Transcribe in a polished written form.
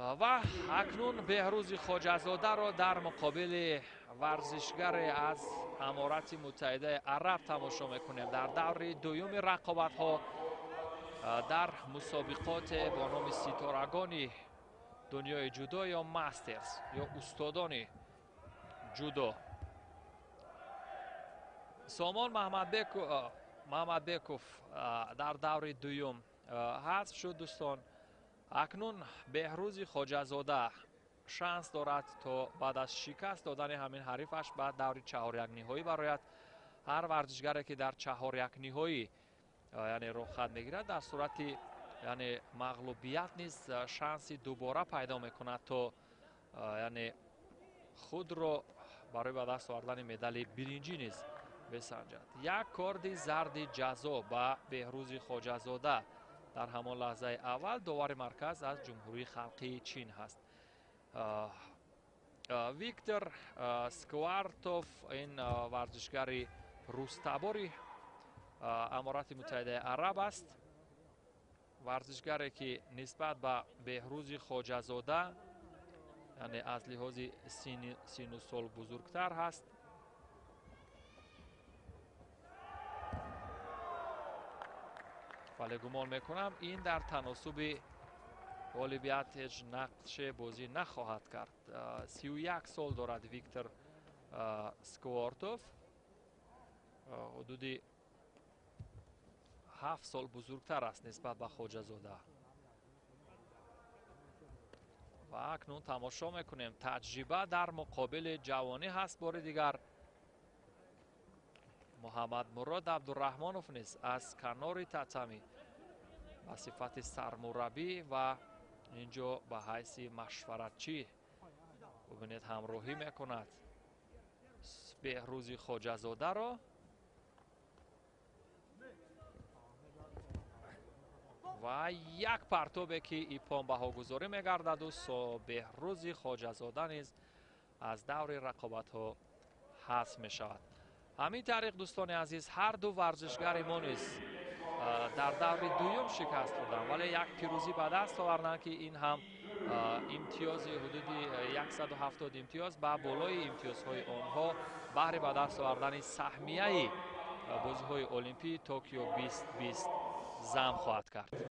و اکنون بهروز خواجه‌زاده را در مقابل ورزشگر از امارات متحده عرب تماشا میکنیم در دور دوم رقابت ها در مسابقات با نام ستارگان دنیای جودو یا ماسترز یا استادان جودو. سامان محمدبکوف در دور دوم حذف شد دوستان. اکنون بهروز خواجه‌زاده شانس دارد تا بعد از شکست دادن همین حریفش بعد دور چهار یک نهایی برایت. هر ورزشگری که در چهار یک نهایی یعنی رخصت میگیرد در صورت یعنی مغلوبیت نیز شانسی دوباره پیدا میکند تا یعنی خود را برای به دست آوردن مدال برنجی نیز بسنجد. یک کارد زرد جزا به بهروز خواجه‌زاده در همان لحظه اول داور مرکز از جمهوری خلقی چین هست. ویکتور سکوارتوف این ورزشگر روستباری امارات متحده عرب است. ورزشگری که نسبت به بهروز خواجه‌زاده یعنی از لحاظ سن و سال بزرگتر هست. ولی گمان میکنم این در تناسب غالبیت هیچ نقش بازی نخواهد کرد. 31 سال دارد ویکتور سکوارتوف، حدود 7 سال بزرگتر است نسبت به خواجه‌زاده. و اکنون تماشا میکنیم تجربه در مقابل جوانی هست. بار دیگر محمد مراد عبدالرحمانوف نیز از کنار تتمی به صفت سرمربی و اینجا به حیث مشورتچی ببینید همراهی میکند بهروز خواجه‌زاده را. و یک پرتابی که ایپان بها گذاری میگردد و بهروز خواجه‌زاده نیز از دور رقابت ها حذف می شود. همین طریق دوستان عزیز هر دو ورزشگر ما نیز در دور دوم شکست خوردند ولی یک پیروزی به دست آوردند که این هم امتیاز حدود 170 امتیاز به بالای امتیازهای آنها بهر به دست آوردن سهمیه بازی‌های المپی توکیو 2020 ضم خواهد کرد.